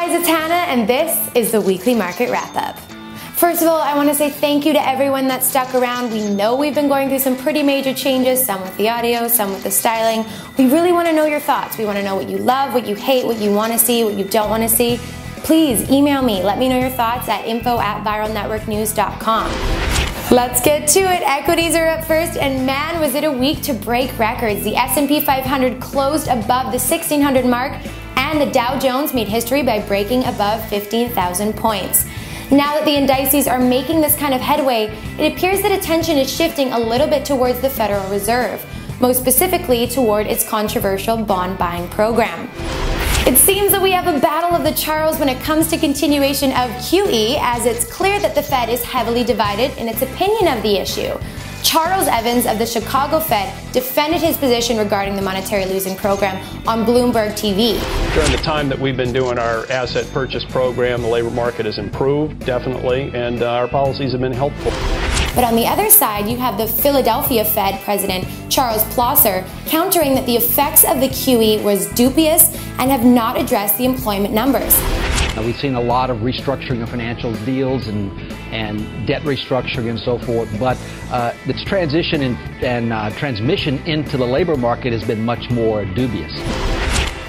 guys, it's Hannah and this is the weekly market wrap-up. First of all, I want to say thank you to everyone that stuck around. We know we've been going through some pretty major changes, some with the audio, some with the styling. We really want to know your thoughts. We want to know what you love, what you hate, what you want to see, what you don't want to see. Please email me. Let me know your thoughts at info@viralnetworknews.com. Let's get to it. Equities are up first, and man, was it a week to break records. The S&P 500 closed above the 1600 mark, and the Dow Jones made history by breaking above 15,000 points. Now that the indices are making this kind of headway, it appears that attention is shifting a little bit towards the Federal Reserve, most specifically toward its controversial bond buying program. It seems that we have a battle of the Charles when it comes to continuation of QE, as it's clear that the Fed is heavily divided in its opinion of the issue. Charles Evans of the Chicago Fed defended his position regarding the monetary loosening program on Bloomberg TV. During the time that we've been doing our asset purchase program, the labor market has improved, definitely, and our policies have been helpful. But on the other side, you have the Philadelphia Fed President Charles Plosser countering that the effects of the QE was dubious and have not addressed the employment numbers. We've seen a lot of restructuring of financial deals and debt restructuring and so forth, but its transition and transmission into the labor market has been much more dubious.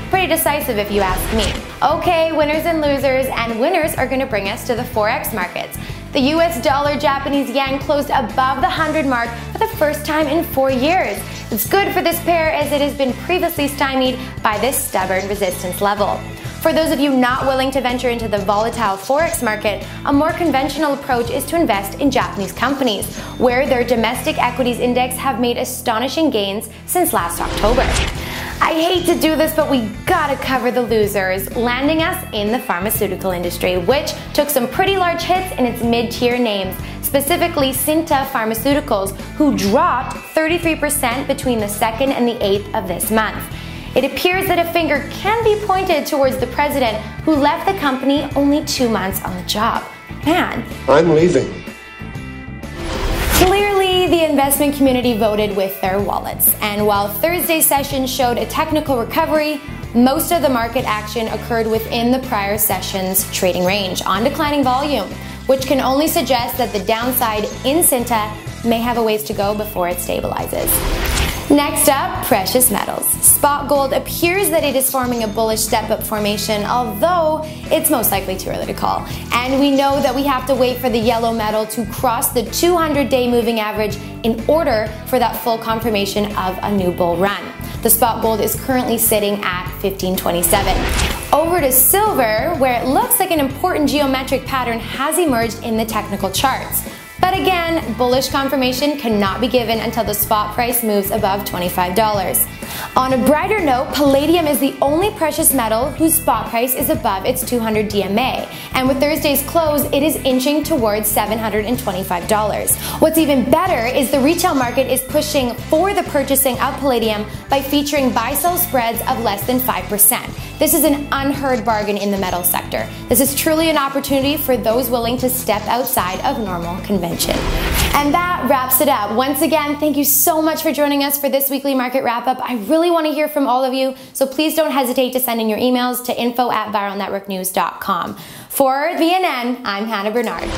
Pretty decisive if you ask me. Okay, winners and losers, and winners are going to bring us to the Forex markets. The US dollar Japanese yen closed above the 100 mark for the first time in 4 years. It's good for this pair as it has been previously stymied by this stubborn resistance level. For those of you not willing to venture into the volatile Forex market, a more conventional approach is to invest in Japanese companies, where their domestic equities index have made astonishing gains since last October. I hate to do this, but we gotta cover the losers, landing us in the pharmaceutical industry, which took some pretty large hits in its mid-tier names, specifically Synta Pharmaceuticals, who dropped 33% between the 2nd and the 8th of this month. It appears that a finger can be pointed towards the president, who left the company only 2 months on the job. Man. I'm leaving. Clearly, the investment community voted with their wallets, and while Thursday's session showed a technical recovery, most of the market action occurred within the prior session's trading range on declining volume, which can only suggest that the downside in Cinta may have a ways to go before it stabilizes. Next up, precious metals. Spot gold appears that it is forming a bullish step-up formation, although it's most likely too early to call. And we know that we have to wait for the yellow metal to cross the 200-day moving average in order for that full confirmation of a new bull run. The spot gold is currently sitting at 1527. Over to silver, where it looks like an important geometric pattern has emerged in the technical charts. But again, bullish confirmation cannot be given until the spot price moves above $25. On a brighter note, Palladium is the only precious metal whose spot price is above its 200 DMA, and with Thursday's close, it is inching towards $725. What's even better is the retail market is pushing for the purchasing of Palladium by featuring buy-sell spreads of less than 5%. This is an unheard bargain in the metal sector. This is truly an opportunity for those willing to step outside of normal convention. And that wraps it up. Once again, thank you so much for joining us for this weekly market wrap-up. I really want to hear from all of you, so please don't hesitate to send in your emails to info@viralnetworknews.com. For VNN, I'm Hannah Bernard.